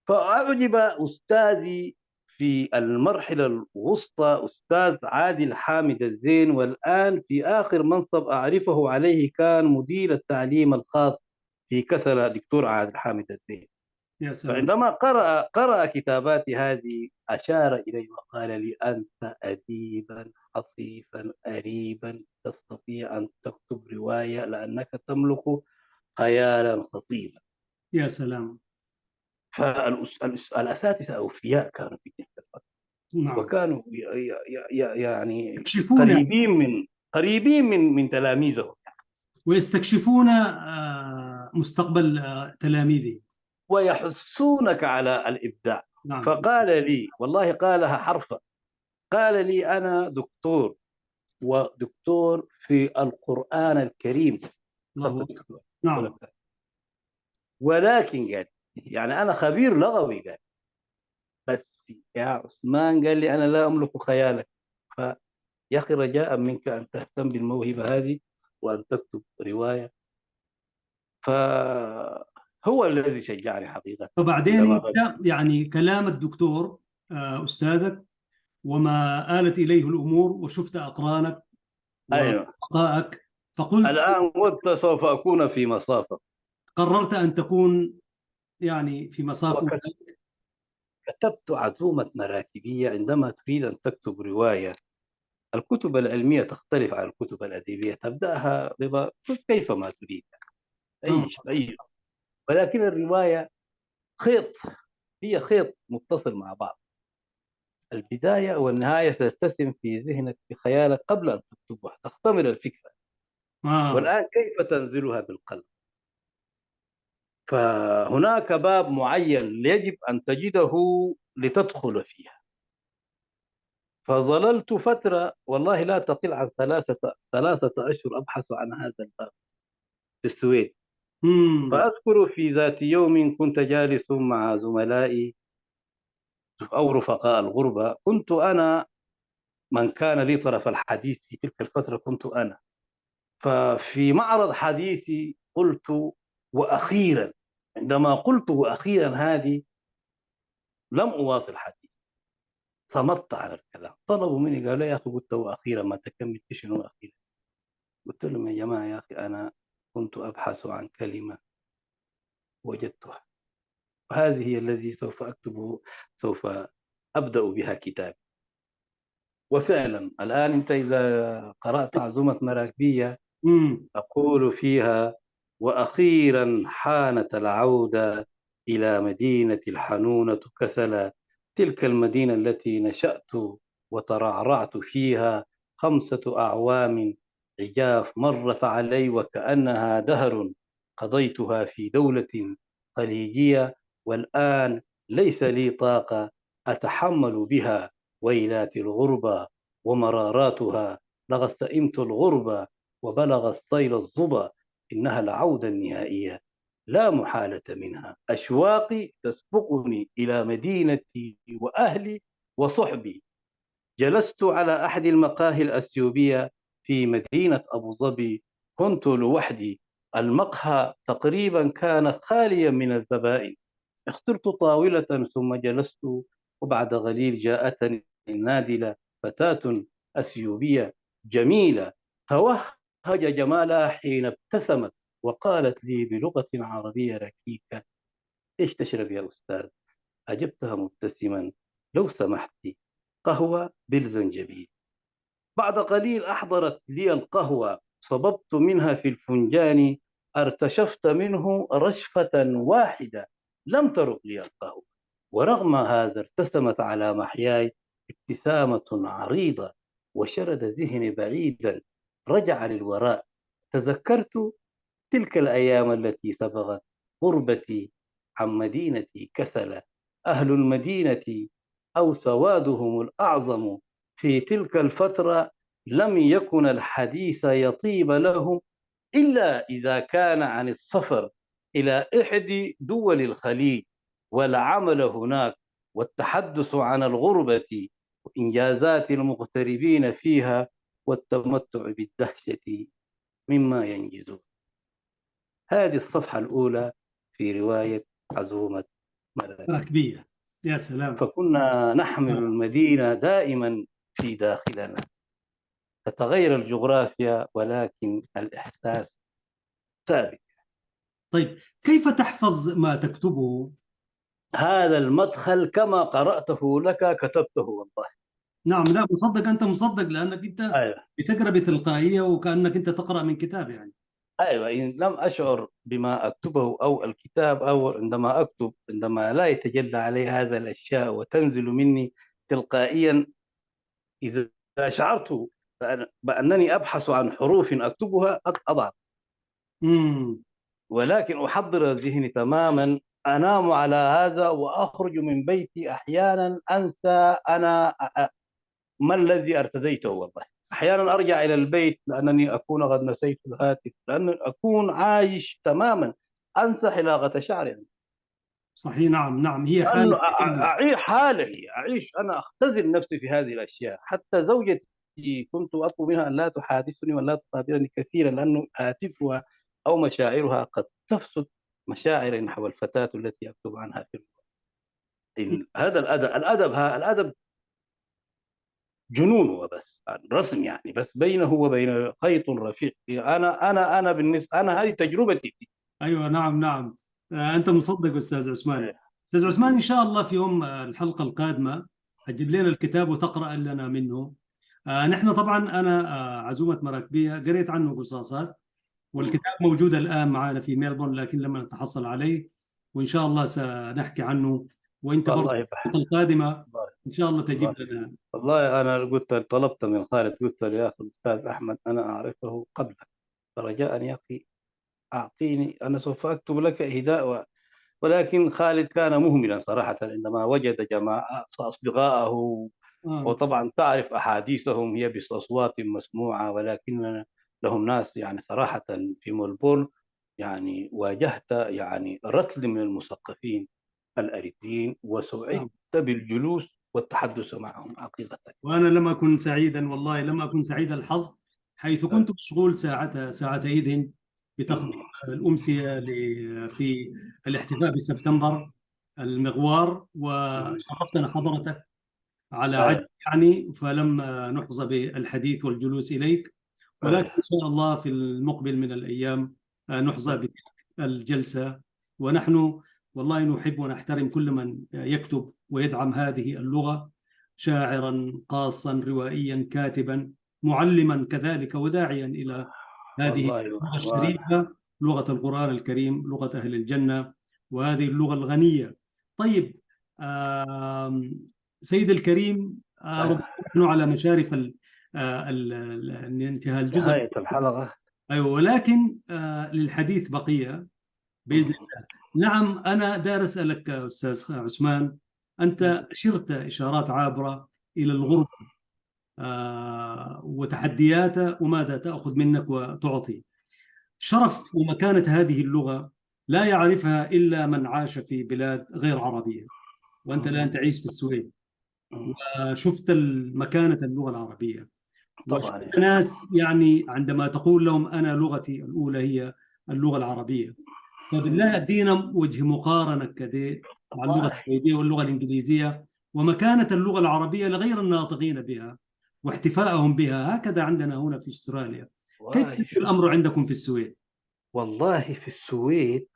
فأعجب أستاذي في المرحلة الوسطى أستاذ عادل حامد الزين، والآن في آخر منصب أعرفه عليه كان مدير التعليم الخاص في كسلة، دكتور عادل حامد الزين. يا سلام. فعندما قرأ كتاباتي هذه أشار إلي وقال لي: أنت أديبا حصيفا أريبا، تستطيع أن تكتب رواية لأنك تملك خيالا خصيبا. يا سلام. فالأساتذة أوفياء كانوا في تلك الفترة، نعم. وكانوا يعني يكشفون قريبين من تلاميذهم، ويستكشفون مستقبل تلاميذه. ويحثونك على الإبداع. نعم. فقال لي، والله قالها حرفا، قال لي: أنا دكتور، ودكتور في القرآن الكريم الله فقط، أكبر. نعم. ولكن قال يعني أنا خبير لغوي، قال بس يا عثمان، قال لي: أنا لا أملك خيالك. فيا أخي رجاء منك أن تهتم بالموهبة هذه وأن تكتب رواية. فهو الذي شجعني حقيقة فبعدين عندما أنت يعني كلام الدكتور أستاذك وما آلت إليه الأمور وشفت أقرانك أيوه. وأعضائك، فقلت الآن وقت سوف أكون في مصافة. قررت أن تكون يعني في مصاف أولئك. وكتبت عزومة مراكبية. عندما تريد أن تكتب رواية، الكتب العلمية تختلف عن الكتب الأدبية، تبدأها كيفما تريد، تمام. أي. ولكن الرواية خيط، هي خيط متصل مع بعض. البداية والنهاية ترتسم في ذهنك، في خيالك قبل أن تكتبها، تختمر الفكرة. آه. والآن كيف تنزلها بالقلب؟ فهناك باب معين يجب أن تجده لتدخل فيها. فظللت فترة والله لا تقل عن ثلاثة أشهر أبحث عن هذا الباب في السويد. مم. فأذكر في ذات يوم كنت جالس مع زملائي أو رفقاء الغربة، كنت أنا من كان لي طرف الحديث في تلك الفترة، كنت أنا. ففي معرض حديثي قلت: وأخيرا. عندما قلت وأخيرا هذه لم أواصل حديث، صمت على الكلام. طلبوا مني، قالوا: يا أخي قلت وأخيرا ما تكمل، شنو أخيرا؟ قلت لهم: يا جماعة يا أخي أنا كنت أبحث عن كلمة وجدتها، وهذه هي الذي سوف أكتبه، سوف أبدأ بها كتاب. وفعلا الآن أنت إذا قرأت عزومة مراكبية مم. أقول فيها: وأخيرا حانت العودة إلى مدينة الحنونة كسلى، تلك المدينة التي نشأت وترعرعت فيها 5 أعوام عجاف مرت علي وكأنها دهر قضيتها في دولة خليجية، والآن ليس لي طاقة أتحمل بها ويلات الغربة ومراراتها. لقد سئمت الغربة وبلغ الصيل الظبا، إنها العودة النهائية لا محالة منها. أشواقي تسبقني إلى مدينتي وأهلي وصحبي. جلست على أحد المقاهي الأثيوبية في مدينة أبو ظبي، كنت لوحدي. المقهى تقريبا كان خاليا من الزبائن. اخترت طاولة ثم جلست، وبعد قليل جاءتني النادلة، فتاة أثيوبية جميلة توهج جمالها حين ابتسمت وقالت لي بلغة عربية ركيكة: إيش تشرب يا أستاذ؟ أجبتها مبتسما: لو سمحت قهوة بالزنجبيل. بعد قليل أحضرت لي القهوة، صببت منها في الفنجان، ارتشفت منه رشفة واحدة، لم ترق لي القهوة. ورغم هذا ارتسمت على محياي ابتسامة عريضة وشرد ذهني بعيدا، رجع للوراء. تذكرت تلك الأيام التي سبقت غربتي عن مدينتي كسلة. أهل المدينة أو سوادهم الأعظم في تلك الفترة لم يكن الحديث يطيب لهم إلا إذا كان عن السفر إلى إحدى دول الخليج والعمل هناك، والتحدث عن الغربة وإنجازات المغتربين فيها، والتمتع بالدهشة مما ينجزون. هذه الصفحة الأولى في رواية عزومة مراكب. مراكبية. يا سلام. فكنا نحمل المدينة دائما في داخلنا، تتغير الجغرافيا ولكن الإحساس ثابت. طيب، كيف تحفظ ما تكتبه؟ هذا المدخل كما قرأته لك كتبته والله. نعم، لا مصدق، أنت مصدق لأنك أنت أيوة. بتقرأ بتلقائية وكأنك أنت تقرأ من كتاب يعني. أيوة، إن لم أشعر بما أكتبه أو الكتاب، أو عندما أكتب عندما لا يتجلى علي هذا الأشياء وتنزل مني تلقائيا، إذا شعرت بأنني أبحث عن حروف أكتبها أضع، امم ولكن أحضر ذهني تماما. أنام على هذا وأخرج من بيتي أحيانا أنسى أنا ما الذي ارتديته والله. أحيانا أرجع إلى البيت لأنني أكون قد نسيت الهاتف، لأن أكون عايش تماما، أنسى حلاقة شعري، صحيح. نعم نعم، هي حالة لأنه كثيرة. أعيش حالي، أعيش أنا أختزل نفسي في هذه الأشياء. حتى زوجتي كنت أطلب منها أن لا تحادثني ولا تخابرني كثيرا، لأنه هاتفها أو مشاعرها قد تفسد مشاعري نحو الفتاة التي أكتب عنها في هذا الأدب جنون وبس، رسم يعني، بس بينه وبين خيط رفيق. أنا بالنسبة أنا هذه تجربتي. أيوة، نعم نعم. أنت مصدق أستاذ عثمان. أستاذ عثمان، إن شاء الله في يوم الحلقة القادمة هتجيب لنا الكتاب وتقرأ لنا منه. نحن طبعا أنا عزومة مراكبية قريت عنه قصاصات، والكتاب موجود الآن معنا في ميلبورن لكن لما نتحصل عليه، وإن شاء الله سنحكي عنه. وأنت برضه والله الحلقة القادمة والله إن شاء الله والله تجيب لنا. والله أنا قلت، طلبت من خالد، قلت له يا أخي الأستاذ أحمد أنا أعرفه قبلك، فرجاء يا أخي أعطيني، أنا سوف أكتب لك إهداء ولكن خالد كان مهملا صراحة عندما وجد جماعة أصدقائه. آه. وطبعا تعرف أحاديثهم هي بأصوات مسموعة، ولكن لهم ناس يعني صراحة في ملبورن. يعني واجهت يعني رتل من المثقفين الأريتريين، وسعدت نعم. بالجلوس والتحدث معهم حقيقة. وأنا لم أكن سعيدا، والله لم أكن سعيد الحظ، حيث كنت مشغول ساعتئذ بتقديم الأمسية في الاحتفاء بسبتمبر المغوار، وشرفتنا حضرتك على عجل يعني، فلم نحظى بالحديث والجلوس إليك. ولكن إن شاء الله في المقبل من الأيام نحظى بتلك الجلسة. ونحن والله نحب ونحترم كل من يكتب ويدعم هذه اللغة، شاعرا قاصا روائيا كاتبا معلما كذلك، وداعيا إلى هذه والله اللغة الشريفة، لغة القرآن الكريم، لغة أهل الجنة، وهذه اللغة الغنية. طيب، آم، سيد الكريم، ربما نحن على مشارف انتهاء الجزء. نهاية الحلقة. أيوة، ولكن للحديث بقية بإذن الله. نعم، أنا دار أسألك أستاذ عثمان، أنت أشرت إشارات عابرة إلى الغربة وتحدياتها وماذا تأخذ منك وتعطي. شرف ومكانة هذه اللغة لا يعرفها إلا من عاش في بلاد غير عربية، وأنت الآن تعيش في السويد، وشفت مكانة اللغة العربية، طبعا وشفت ناس يعني عندما تقول لهم أنا لغتي الأولى هي اللغة العربية. فبالله أدينا وجه مقارنة كده مع اللغة والله السويدية واللغة الإنجليزية، ومكانة اللغة العربية لغير الناطقين بها واحتفائهم بها، هكذا عندنا هنا في أستراليا. كيف والله شوف، الأمر عندكم في السويد؟ والله في السويد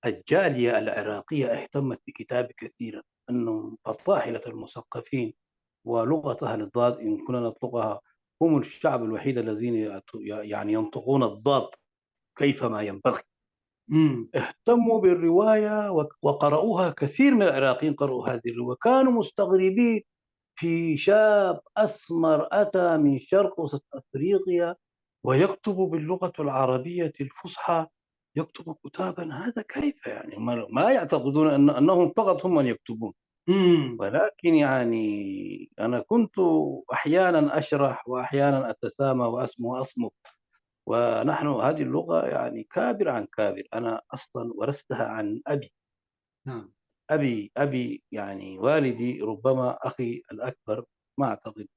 الجالية العراقية اهتمت بكتابي كثيرا، أنه الطاحلة المثقفين ولغة أهل الضاد إن كنا نطلقها، هم الشعب الوحيد الذين يعني ينطقون الضاد كيفما ينبغي. امم اهتموا بالرواية وقرأوها، كثير من العراقيين قرأوا هذه الرواية، كانوا مستغربين في شاب أسمر أتى من شرق وسط أفريقيا ويكتب باللغة العربية الفصحى، يكتب كتابا، هذا كيف يعني؟ ما يعتقدون أنهم فقط هم من يكتبون. مم. ولكن يعني أنا كنت أحيانا أشرح وأحيانا أتسامى وأصمت. ونحن هذه اللغة يعني كابر عن كابر، أنا أصلا ورثتها عن أبي. نعم. أبي يعني والدي، ربما أخي الأكبر ما أعتقد،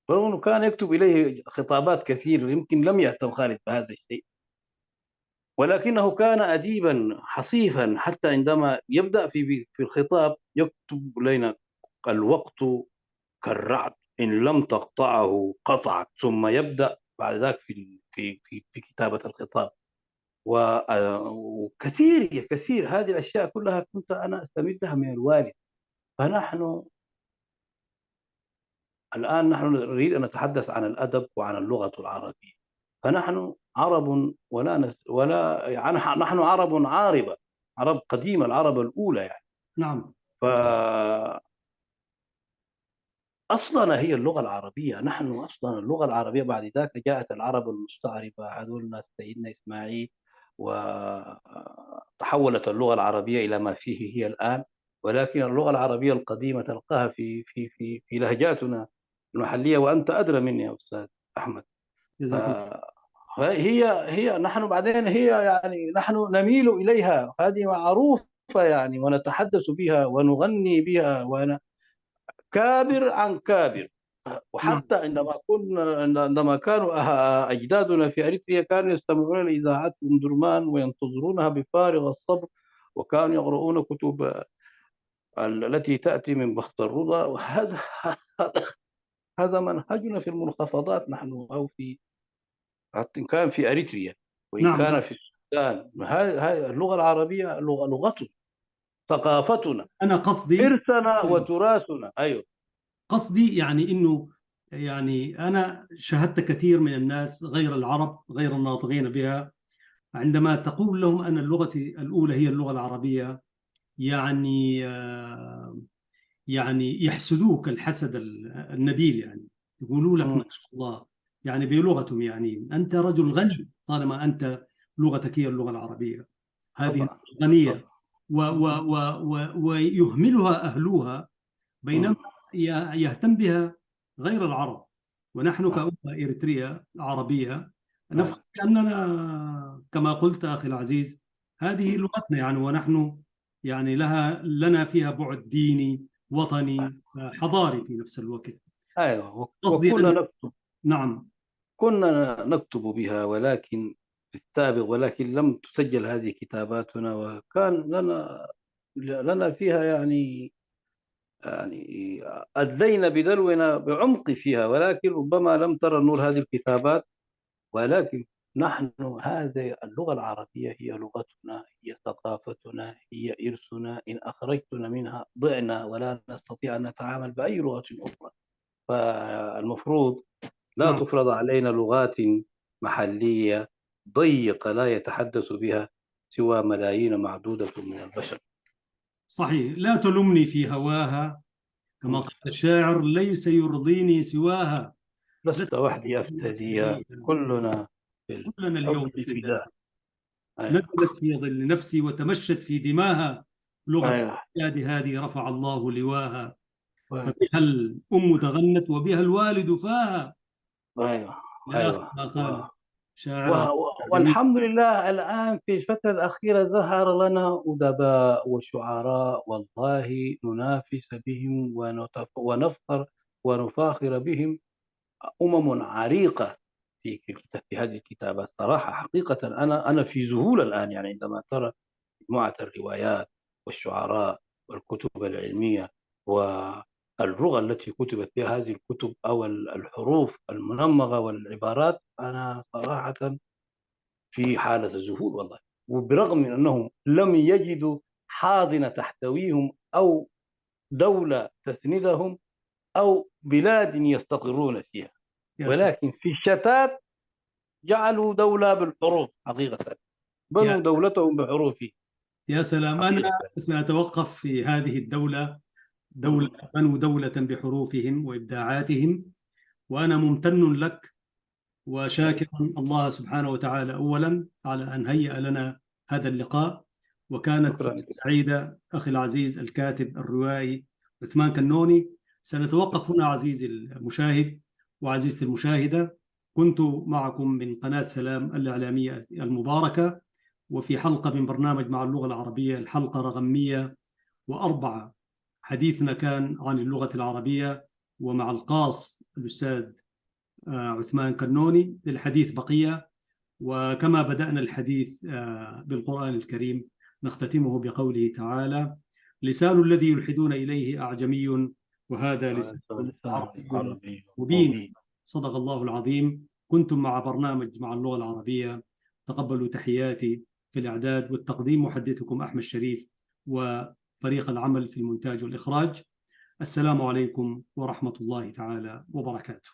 رغم أنه كان يكتب إليه خطابات كثير، يمكن لم يهتم خالد بهذا الشيء، ولكنه كان أديبا حصيفا، حتى عندما يبدأ في الخطاب يكتب لنا: الوقت كالرعد إن لم تقطعه قطعك، ثم يبدأ بعد ذلك في كتابة الخطاب. وكثير كثير هذه الأشياء كلها كنت أنا أستمدها من الوالد. فنحن الآن نريد أن نتحدث عن الأدب وعن اللغة العربية. فنحن عرب ولا يعني نحن عرب عاربة، عرب قديمة، العرب الأولى يعني. نعم. فأصلنا هي اللغة العربية، نحن أصلا اللغة العربية. بعد ذلك جاءت العرب المستعربة، هذول ناس سيدنا إسماعيل، وتحولت اللغة العربية إلى ما فيه هي الآن. ولكن اللغة العربية القديمة تلقاها في لهجاتنا المحلية، وأنت أدرى مني يا أستاذ أحمد. ف- جزاك الله. فهي نحن بعدين هي يعني نحن نميل إليها، هذه معروفة يعني، ونتحدث بها ونغني بها، كابر عن كابر. نعم. وحتى عندما كانوا أجدادنا في أريتريا كانوا يستمعون لإذاعات أم درمان وينتظرونها بفارغ الصبر، وكانوا يقرؤون كتب التي تأتي من بخت الرضا. وهذا هذا منهجنا في المنخفضات نحن، أو حتى إن كان في أريتريا وإن نعم. كان نعم. في السودان. هذه اللغة العربية لغتنا، ثقافتنا، أنا قصدي إرثنا وتراثنا. أيوه. يعني انه يعني انا شاهدت كثير من الناس غير العرب غير الناطقين بها، عندما تقول لهم ان اللغه الاولى هي اللغه العربيه، يعني يعني يحسدوك الحسد النبيل، يعني يقولوا لك ما مم. شاء الله، يعني بلغتهم، يعني انت رجل غني طالما انت لغتك هي اللغه العربيه هذه طبعا. غنيه، طبعا. ويهملها اهلها، بينما مم. يهتم بها غير العرب. ونحن آه. كأمة إريترية عربية نفخر أيوه. بأننا كما قلت أخي العزيز هذه لغتنا، يعني ونحن يعني لنا فيها بعد ديني وطني حضاري في نفس الوقت. أيوه. قصدي أن نعم. كنا نكتب بها، ولكن في السابق، ولكن لم تسجل هذه كتاباتنا، وكان لنا فيها يعني أدلينا بدلونا بعمق فيها، ولكن ربما لم ترى النور هذه الكتابات. ولكن نحن هذه اللغة العربية هي لغتنا، هي ثقافتنا، هي إرثنا. إن أخرجتنا منها ضعنا ولا نستطيع أن نتعامل بأي لغة أخرى. فالمفروض لا نعم تفرض علينا لغات محلية ضيقة لا يتحدث بها سوى ملايين معدودة من البشر. صحيح، لا تلمني في هواها كما قال الشاعر، ليس يرضيني سواها، لست لست وحدي أفتديها، أفتدي، كلنا في كلنا اليوم الحب فداء، فداء. أيوة. نزلت في ظل نفسي وتمشت في دماها، لغة أيوة. الأجداد هذه رفع الله لواها، أيوة. فبها الأم تغنت وبها الوالد فاها، أيوة. يا أخي أيوة. ما قال شاعر جميل. والحمد لله الآن في الفترة الأخيرة ظهر لنا أدباء وشعراء، والله ننافس بهم ونفخر ونفاخر بهم. عريقة في هذه الكتابات. صراحة حقيقة أنا في ذهول الآن، يعني عندما ترى مجموعة الروايات والشعراء والكتب العلمية واللغة التي كتبت بها هذه الكتب، أو الحروف المنمغة والعبارات، أنا صراحة في حالة ذهول والله. وبرغم من أنهم لم يجدوا حاضنة تحتويهم، أو دولة تسندهم، أو بلاد يستقرون فيها، يا سلام. ولكن في الشتات جعلوا دولة بالحروف حقيقة، يا بنوا دولتهم بحروف يا سلام، أنا حقيقة. سأتوقف في هذه الدولة بنوا دولة بحروفهم وإبداعاتهم. وأنا ممتن لك وشاكرا الله سبحانه وتعالى أولا على أن هيأ لنا هذا اللقاء، وكانت شكرا. سعيدة. أخي العزيز الكاتب الروائي عثمان كنوني. سنتوقف هنا عزيزي المشاهد وعزيزتي المشاهدة. كنت معكم من قناة سلام الإعلامية المباركة، وفي حلقة من برنامج مع اللغة العربية، الحلقة رقم 104. حديثنا كان عن اللغة العربية، ومع القاص الأستاذ عثمان كنوني. للحديث بقية، وكما بدأنا الحديث بالقرآن الكريم نختتمه بقوله تعالى: لسان الذي يلحدون إليه أعجمي وهذا لسان عربي مبين. صدق الله العظيم. كنتم مع برنامج مع اللغة العربية. تقبلوا تحياتي. في الإعداد والتقديم محدثكم أحمد شريف، وفريق العمل في المونتاج والإخراج. السلام عليكم ورحمة الله تعالى وبركاته.